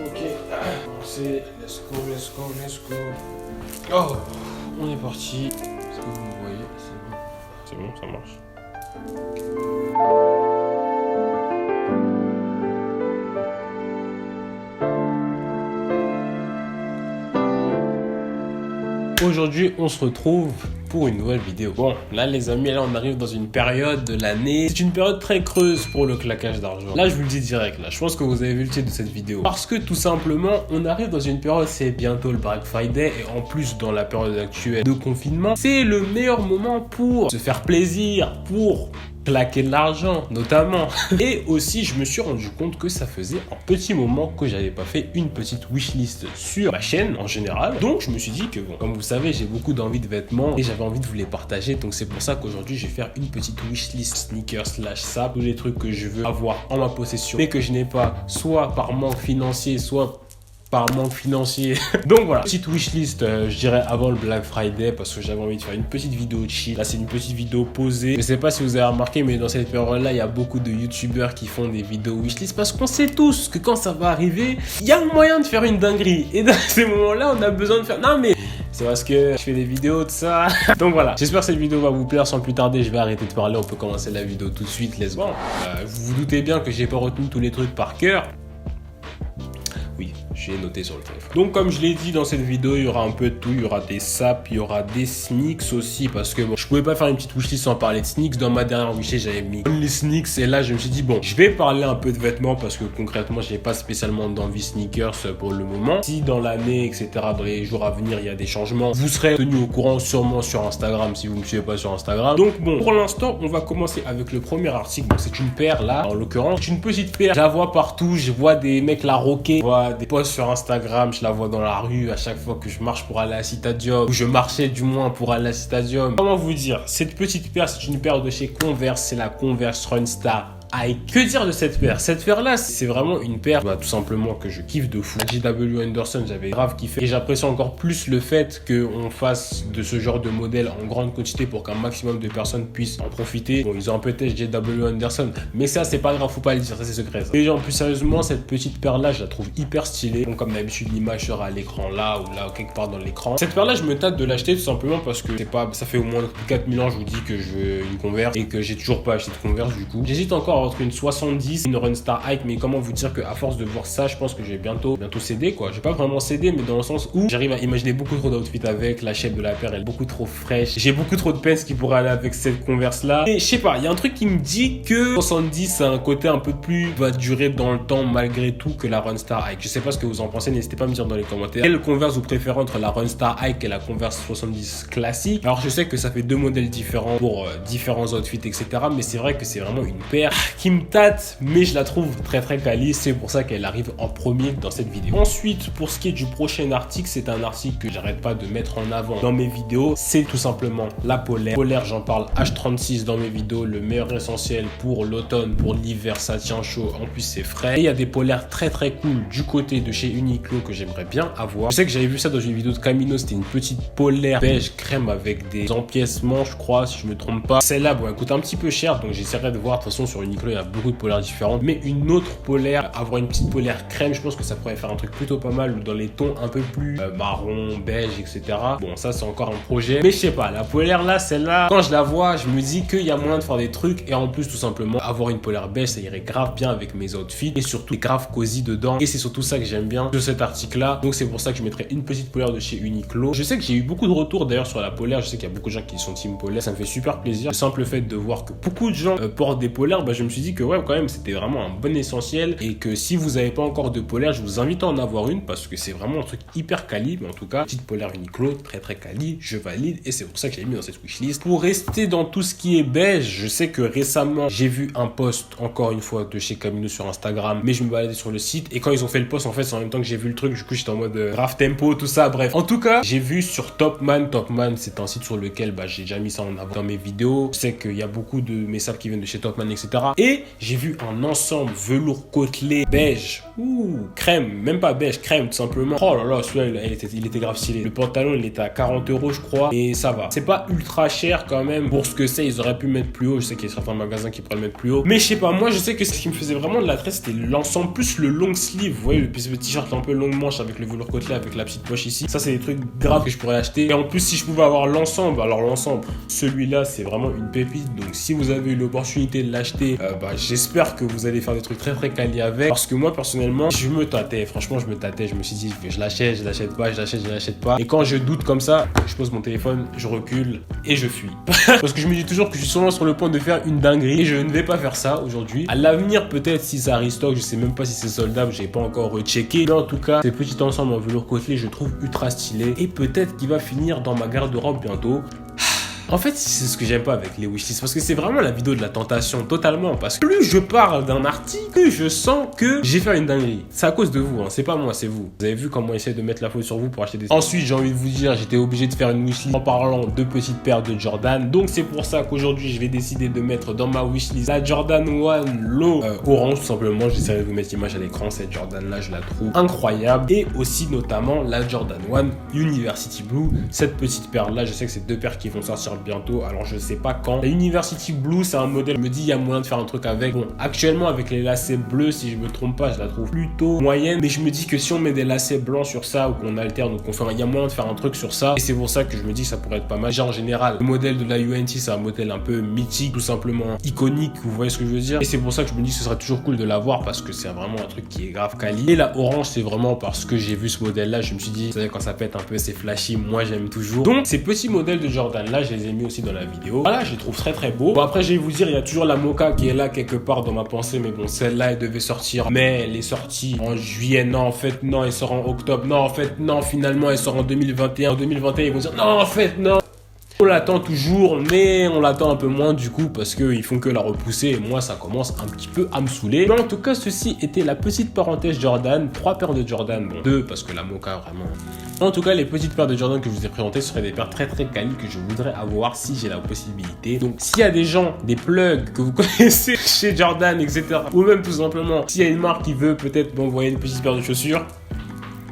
Ok, c'est let's go. Oh, on est parti. Est-ce que vous me voyez? C'est bon, ça marche. Aujourd'hui, on se retrouve pour une nouvelle vidéo. Bon, là les amis, là on arrive dans une période de l'année. C'est une période très creuse pour le claquage d'argent. Là, je vous le dis direct, là, je pense que vous avez vu le titre de cette vidéo. Parce que tout simplement, on arrive dans une période, c'est bientôt le Black Friday, et en plus dans la période actuelle de confinement, c'est le meilleur moment pour se faire plaisir, pour claquer de l'argent notamment. Et aussi je me suis rendu compte que ça faisait un petit moment que j'avais pas fait une petite wishlist sur ma chaîne en général. Donc je me suis dit que bon, comme vous savez, j'ai beaucoup d'envie de vêtements et j'avais envie de vous les partager. Donc c'est pour ça qu'aujourd'hui je vais faire une petite wishlist sneakers slash sap, tous les trucs que je veux avoir en ma possession mais que je n'ai pas, soit par manque financier, soit par manque financier. Donc voilà, petite wishlist, je dirais avant le Black Friday, parce que j'avais envie de faire une petite vidéo chill. Là c'est une petite vidéo posée. Je sais pas si vous avez remarqué, mais dans cette période là il y a beaucoup de youtubeurs qui font des vidéos wishlist, parce qu'on sait tous que quand ça va arriver, il y a moyen de faire une dinguerie, et dans ces moments là on a besoin de faire, non mais c'est parce que je fais des vidéos de ça. Donc voilà, j'espère que cette vidéo va vous plaire. Sans plus tarder, je vais arrêter de parler, on peut commencer la vidéo tout de suite. Let's go. Vous vous doutez bien que j'ai pas retenu tous les trucs par cœur. Oui, j'ai noté sur le téléphone. Donc comme je l'ai dit dans cette vidéo, il y aura un peu de tout. Il y aura des saps, il y aura des sneaks aussi, parce que bon, je pouvais pas faire une petite wishlist sans parler de sneaks. Dans ma dernière wishlist, j'avais mis les sneaks, et là je me suis dit bon, je vais parler un peu de vêtements, parce que concrètement j'ai pas spécialement d'envie sneakers pour le moment. Si dans l'année, etc., dans les jours à venir, il y a des changements, vous serez tenu au courant sûrement sur Instagram si vous me suivez pas sur Instagram. Donc bon, pour l'instant, on va commencer avec le premier article. Bon, c'est une paire là, en l'occurrence, c'est une petite paire. Je la vois partout, je vois des mecs la rocker, je vois des posts sur Instagram, je la vois dans la rue à chaque fois que je marche pour aller à Citadium, ou je marchais du moins pour aller à Citadium. Comment vous dire, cette petite paire, c'est une paire de chez Converse, c'est la Converse Runstar Hike. Que dire de cette paire? Cette paire là, c'est vraiment une paire tout simplement que je kiffe de fou. La JW Anderson, j'avais grave kiffé, et j'apprécie encore plus le fait qu'on fasse de ce genre de modèle en grande quantité pour qu'un maximum de personnes puissent en profiter. Bon, ils ont un peu test JW Anderson, mais ça c'est pas grave, faut pas le dire, ça c'est secret ça. Et genre plus sérieusement, cette petite paire là, je la trouve hyper stylée. Donc comme d'habitude, l'image sera à l'écran là, ou là quelque part dans l'écran. Cette paire là, je me tâte de l'acheter tout simplement parce que c'est pas, ça fait au moins 4000 ans je vous dis que je veux une Converse, et que j'ai toujours pas acheté de Converse. Du coup j'hésite encore entre une 70 et une Runstar Hike, mais comment vous dire que à force de voir ça, je pense que je vais bientôt céder quoi. Je vais pas vraiment céder, mais dans le sens où j'arrive à imaginer beaucoup trop d'outfits avec. La shape de la paire elle est beaucoup trop fraîche, j'ai beaucoup trop de pens qui pourraient aller avec cette Converse là, et je sais pas, il y a un truc qui me dit que 70 a un côté un peu plus va durer dans le temps malgré tout que la Runstar Hike. Je sais pas ce que vous en pensez, n'hésitez pas à me dire dans les commentaires quelle Converse vous préférez entre la Runstar Hike et la Converse 70 classique. Alors je sais que ça fait deux modèles différents pour différents outfits, etc., mais c'est vrai que c'est vraiment une paire qui me tâte, mais je la trouve très très quali. C'est pour ça qu'elle arrive en premier dans cette vidéo. Ensuite, pour ce qui est du prochain article, c'est un article que j'arrête pas de mettre en avant dans mes vidéos. C'est tout simplement la polaire. Polaire, j'en parle H36 dans mes vidéos, le meilleur essentiel pour l'automne, pour l'hiver, ça tient chaud, en plus c'est frais. Et il y a des polaires très très cool du côté de chez Uniqlo que j'aimerais bien avoir. Je sais que j'avais vu ça dans une vidéo de Camino, c'était une petite polaire beige crème avec des empiècements, je crois, si je me trompe pas. Celle-là, bon, elle coûte un petit peu cher, donc j'essaierai de voir. De toute façon, sur Uniqlo, il y a beaucoup de polaires différentes, mais une autre polaire, avoir une petite polaire crème, je pense que ça pourrait faire un truc plutôt pas mal, ou dans les tons un peu plus marron, beige, etc. Bon, ça c'est encore un projet, mais je sais pas, la polaire là, celle-là, quand je la vois, je me dis qu'il y a moyen de faire des trucs, et en plus tout simplement avoir une polaire beige, ça irait grave bien avec mes outfits, et surtout grave cosy dedans, et c'est surtout ça que j'aime bien de cet article là. Donc c'est pour ça que je mettrai une petite polaire de chez Uniqlo. Je sais que j'ai eu beaucoup de retours d'ailleurs sur la polaire, je sais qu'il y a beaucoup de gens qui sont team polaire, ça me fait super plaisir. Le simple fait de voir que beaucoup de gens portent des polaires, bah je me suis dit que ouais, quand même c'était vraiment un bon essentiel, et que si vous n'avez pas encore de polaire, je vous invite à en avoir une, parce que c'est vraiment un truc hyper quali. Mais en tout cas, petite polaire Uniqlo, très très quali, je valide, et c'est pour ça que je l'ai mis dans cette wishlist. Pour rester dans tout ce qui est beige, je sais que récemment j'ai vu un post encore une fois de chez Camino sur Instagram, mais je me baladais sur le site, et quand ils ont fait le post, en fait c'est en même temps que j'ai vu le truc, du coup j'étais en mode grave tempo, tout ça, bref. En tout cas, j'ai vu sur Topman, c'est un site sur lequel j'ai déjà mis ça en avant dans mes vidéos. Je sais qu'il y a beaucoup de mes saps qui viennent de chez Topman, etc. mocha. Et j'ai vu un ensemble velours côtelé beige. Ouh, crème, même pas beige, crème tout simplement. Oh là là, celui-là, il était grave stylé. Le pantalon, il était à 40 € je crois. Et ça va. C'est pas ultra cher quand même. Pour ce que c'est, ils auraient pu mettre plus haut. Je sais qu'il y a certains magasins qui pourraient le mettre plus haut. Mais je sais pas, moi je sais que ce qui me faisait vraiment de l'attrait, c'était l'ensemble, plus le long sleeve. Vous voyez, le t-shirt un peu longue manche avec le velours côtelé, avec la petite poche ici. Ça, c'est des trucs graves que je pourrais acheter. Et en plus, si je pouvais avoir l'ensemble, alors l'ensemble, celui-là, c'est vraiment une pépite. Donc si vous avez eu l'opportunité de l'acheter, j'espère que vous allez faire des trucs très très quali avec. Parce que moi, personnellement, je me tâtais. Franchement, je me tâtais. Je me suis dit, je l'achète, je l'achète pas, je l'achète pas. Et quand je doute comme ça, je pose mon téléphone, je recule et je fuis. Parce que je me dis toujours que je suis souvent sur le point de faire une dinguerie et je ne vais pas faire ça aujourd'hui. À l'avenir, peut-être si ça restock, je sais même pas si c'est soldable, j'ai pas encore rechecké. Mais en tout cas, ces petits ensembles en velours côtelé, je trouve ultra stylé. Et peut-être qu'il va finir dans ma garde-robe bientôt. En fait, c'est ce que j'aime pas avec les wishlists, parce que c'est vraiment la vidéo de la tentation, totalement. Parce que plus je parle d'un article, plus je sens que j'ai fait une dinguerie. C'est à cause de vous, hein. C'est pas moi, c'est vous. Vous avez vu comment essayer de mettre la faute sur vous pour acheter des... Ensuite, j'ai envie de vous dire, j'étais obligé de faire une wishlist en parlant de petites paires de Jordan. Donc c'est pour ça qu'aujourd'hui, je vais décider de mettre dans ma wishlist la Jordan 1 Low orange, tout simplement. J'essaierai de vous mettre l'image à l'écran. Cette Jordan-là, je la trouve incroyable. Et aussi, notamment, la Jordan 1 University Blue. Cette petite paire-là, je sais que c'est deux paires qui vont sortir bientôt, alors je sais pas quand. La University Blue, c'est un modèle, je me dis il y a moyen de faire un truc avec. Bon, actuellement avec les lacets bleus, si je me trompe pas, je la trouve plutôt moyenne, mais je me dis que si on met des lacets blancs sur ça ou qu'on alterne ou qu'on fait, il y a moyen de faire un truc sur ça, et c'est pour ça que je me dis que ça pourrait être pas mal. Genre en général, le modèle de la UNT, c'est un modèle un peu mythique, tout simplement iconique, vous voyez ce que je veux dire, et c'est pour ça que je me dis que ce serait toujours cool de l'avoir parce que c'est vraiment un truc qui est grave quali. Et la orange, c'est vraiment parce que j'ai vu ce modèle là, je me suis dit, vous savez, quand ça pète un peu, c'est flashy, moi j'aime toujours. Donc ces petits modèles de Jordan là, je les ai mis aussi dans la vidéo. Voilà, je les trouve très très beaux. Bon, après, je vais vous dire, il y a toujours la mocha qui est là quelque part dans ma pensée, mais bon, celle-là, elle devait sortir. Mais elle est sortie en juillet. Non, en fait, non, elle sort en octobre. Non, en fait, non, finalement, elle sort en 2021. En 2021, ils vont dire, non, en fait, non. On l'attend toujours, mais on l'attend un peu moins du coup parce qu'ils font que la repousser et moi ça commence un petit peu à me saouler. Mais en tout cas, ceci était la petite parenthèse Jordan. 3 paires de Jordan, bon 2 parce que la mocha vraiment. En tout cas, les petites paires de Jordan que je vous ai présentées seraient des paires très très quali que je voudrais avoir si j'ai la possibilité. Donc s'il y a des gens, des plugs que vous connaissez chez Jordan, etc. ou même tout simplement s'il y a une marque qui veut peut-être m'envoyer une petite paire de chaussures,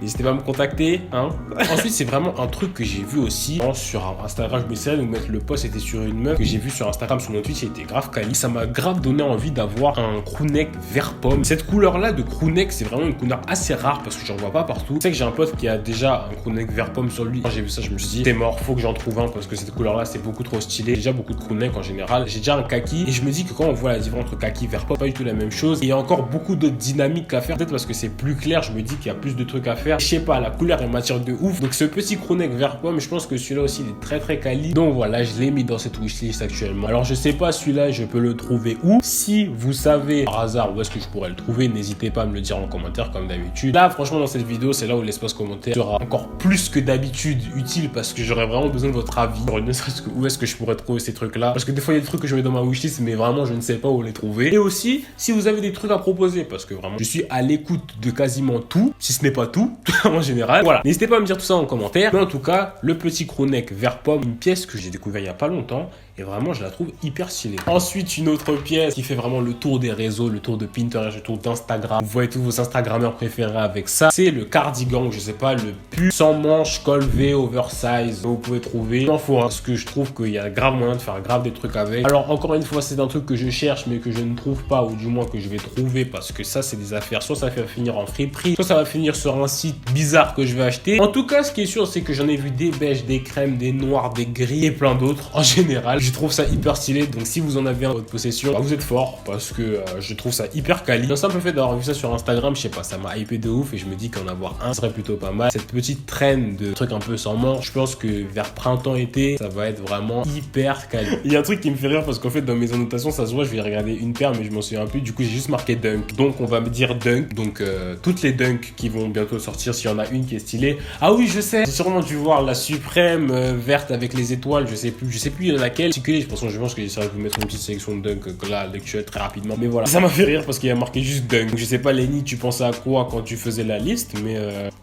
n'hésitez pas à me contacter, hein. Ensuite, c'est vraiment un truc que j'ai vu aussi sur Instagram. Je me essayais de mettre le post, c'était sur une meuf que j'ai vu sur Instagram, sur mon Twitch, elle était grave quali. Ça m'a grave donné envie d'avoir un crewneck vert pomme. Cette couleur-là de crewneck, c'est vraiment une couleur assez rare parce que j'en vois pas partout. Je sais que j'ai un pote qui a déjà un crewneck vert pomme sur lui. Quand j'ai vu ça, je me suis dit, c'est mort, faut que j'en trouve un parce que cette couleur-là, c'est beaucoup trop stylé. J'ai déjà beaucoup de crewneck en général. J'ai déjà un kaki et je me dis que quand on voit la différence entre kaki et vert pomme, pas du tout la même chose. Et il y a encore beaucoup d'autres dynamiques à faire. Peut-être parce que c'est plus clair, je me dis qu'il y a plus de trucs à faire. Je sais pas, la couleur est matière de ouf. Donc ce petit crewneck vert pomme, je pense que celui-là aussi il est très très quali. Donc voilà, je l'ai mis dans cette wishlist actuellement. Alors je sais pas celui-là, je peux le trouver où. Si vous savez par hasard où est-ce que je pourrais le trouver, n'hésitez pas à me le dire en commentaire comme d'habitude. Là franchement dans cette vidéo, c'est là où l'espace commentaire sera encore plus que d'habitude utile parce que j'aurais vraiment besoin de votre avis. Ne serait-ce que où est-ce que je pourrais trouver ces trucs-là. Parce que des fois il y a des trucs que je mets dans ma wishlist mais vraiment je ne sais pas où les trouver. Et aussi si vous avez des trucs à proposer parce que vraiment je suis à l'écoute de quasiment tout, si ce n'est pas tout en général. Voilà, n'hésitez pas à me dire tout ça en commentaire. Mais en tout cas, le petit crewneck vert pomme, une pièce que j'ai découvert il y a pas longtemps et vraiment je la trouve hyper stylée. Ensuite, une autre pièce qui fait vraiment le tour des réseaux, le tour de Pinterest, le tour d'Instagram. Vous voyez tous vos Instagrammeurs préférés avec ça. C'est le cardigan, je sais pas, le pull sans manche, col V, oversize. Vous pouvez trouver. Il en faut, hein, parce que je trouve qu'il y a grave moyen de faire grave des trucs avec. Alors encore une fois, c'est un truc que je cherche mais que je ne trouve pas ou du moins que je vais trouver parce que ça c'est des affaires. Soit ça va finir en friperie, soit ça va finir sur un site bizarre que je vais acheter. En tout cas, ce qui est sûr, c'est que j'en ai vu des beiges, des crèmes, des noirs, des gris et plein d'autres en général. Je trouve ça hyper stylé. Donc si vous en avez un en votre possession, bah, vous êtes fort parce que je trouve ça hyper quali. Le simple fait d'avoir vu ça sur Instagram, je sais pas, ça m'a hypé de ouf et je me dis qu'en avoir un serait plutôt pas mal. Cette petite traîne de trucs un peu sans manche, je pense que vers printemps-été, ça va être vraiment hyper quali. Il y a un truc qui me fait rire parce qu'en fait dans mes annotations, ça se voit, je vais regarder une paire mais je m'en souviens plus. Du coup, j'ai juste marqué dunk. Donc on va me dire dunk. Donc toutes les dunks qui vont bientôt sortir sortir s'il y en a une qui est stylée. Ah oui, je sais, j'ai sûrement dû voir la suprême verte avec les étoiles, je sais plus laquelle. Je pense que j'essaierai de vous mettre une petite sélection de dunk là, l'actuel très rapidement. Mais voilà, ça m'a fait rire parce qu'il y a marqué juste dunk. Donc, je sais pas, Lenny, tu pensais à quoi quand tu faisais la liste, mais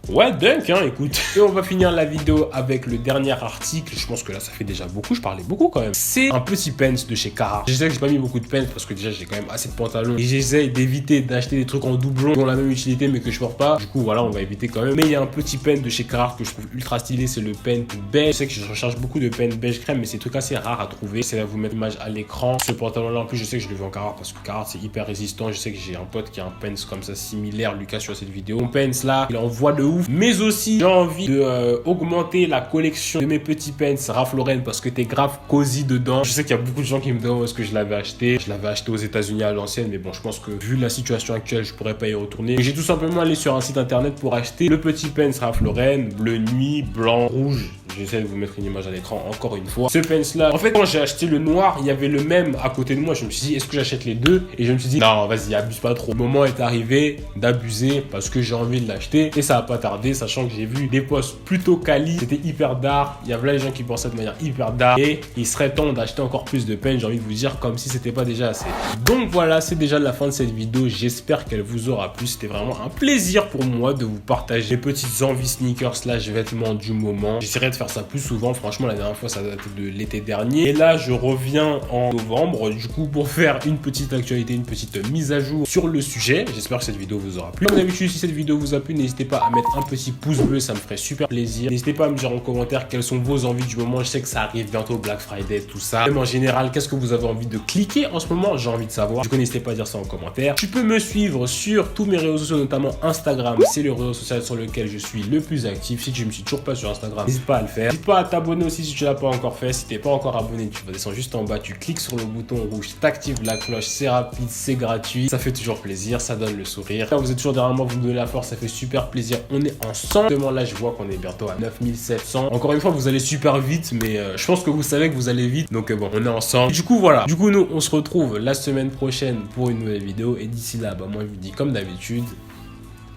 ouais, dunk, hein, écoute. Et on va finir la vidéo avec le dernier article. Je pense que là, ça fait déjà beaucoup, je parlais beaucoup quand même. C'est un petit pants de chez Carhartt. Je sais que j'ai pas mis beaucoup de pants parce que déjà, j'ai quand même assez de pantalons. Et j'essaye d'éviter d'acheter des trucs en doublon qui ont la même utilité mais que je porte pas. Du coup, voilà, on va éviter quand même. Mais il y a un petit pant de chez Carhartt que je trouve ultra stylé, c'est le pant beige. Je sais que je recherche beaucoup de pants beige crème, mais c'est des trucs assez rares à trouver. C'est là vous mettre l'image à l'écran. Ce pantalon là, en plus, je sais que je le veux en Carhartt parce que Carhartt c'est hyper résistant. Je sais que j'ai un pote qui a un pants comme ça similaire, Lucas, sur cette vidéo. Mon pants là, il envoie de ouf. Mais aussi, j'ai envie de augmenter la collection de mes petits pants Ralph Lauren parce que t'es grave cosy dedans. Je sais qu'il y a beaucoup de gens qui me demandent où est-ce que je l'avais acheté. Je l'avais acheté aux États-Unis à l'ancienne, mais bon, je pense que vu la situation actuelle, je pourrais pas y retourner. J'ai tout simplement allé sur un site internet pour acheter le petit pants Ralph Lauren, bleu nuit, blanc, rouge. J'essaie de vous mettre une image à l'écran encore une fois. Ce pants là, en fait, quand j'ai acheté le noir, il y avait le même à côté de moi. Je me suis dit, est-ce que j'achète les deux? Et je me suis dit, non, vas-y, abuse pas trop. Le moment est arrivé d'abuser parce que j'ai envie de l'acheter. Et ça a pas tardé, sachant que j'ai vu des posts plutôt quali. C'était hyper dark. Il y avait là les gens qui pensaient de manière hyper dark. Et il serait temps d'acheter encore plus de pants, j'ai envie de vous dire, comme si c'était pas déjà assez. Donc voilà, c'est déjà la fin de cette vidéo. J'espère qu'elle vous aura plu. C'était vraiment un plaisir pour moi de vous partager les petites envies sneakers slash vêtements du moment. J'essaierai de faire ça plus souvent. Franchement, la dernière fois, ça datait de l'été dernier. Et là, je reviens en novembre, du coup, pour faire une petite actualité, une petite mise à jour sur le sujet. J'espère que cette vidéo vous aura plu. Comme d'habitude, si cette vidéo vous a plu, n'hésitez pas à mettre un petit pouce bleu, ça me ferait super plaisir. N'hésitez pas à me dire en commentaire quelles sont vos envies du moment. Je sais que ça arrive bientôt, Black Friday, tout ça. Même en général, qu'est-ce que vous avez envie de cliquer en ce moment? J'ai envie de savoir. Du coup, n'hésitez pas à dire ça en commentaire. Tu peux me suivre sur tous mes réseaux sociaux, notamment Instagram. C'est le réseau social sur lequel je suis le plus actif. Si tu me suis toujours pas sur Instagram, n'hésite pas à le faire. N'hésite pas à t'abonner aussi si tu l'as pas encore fait. Si t'es pas encore abonné, tu vas descendre juste en bas, tu cliques sur le bouton rouge, t'actives la cloche, c'est rapide, c'est gratuit. Ça fait toujours plaisir, ça donne le sourire. Là, vous êtes toujours derrière moi, vous me donnez la force, ça fait super plaisir. On est ensemble. Demain, là, je vois qu'on est bientôt à 9700. Encore une fois, vous allez super vite, mais je pense que vous savez que vous allez vite. Donc bon, on est ensemble. Et du coup, voilà. Du coup, nous, on se retrouve la semaine prochaine pour une nouvelle vidéo. Et d'ici là, moi, je vous dis comme d'habitude,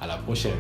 à la prochaine.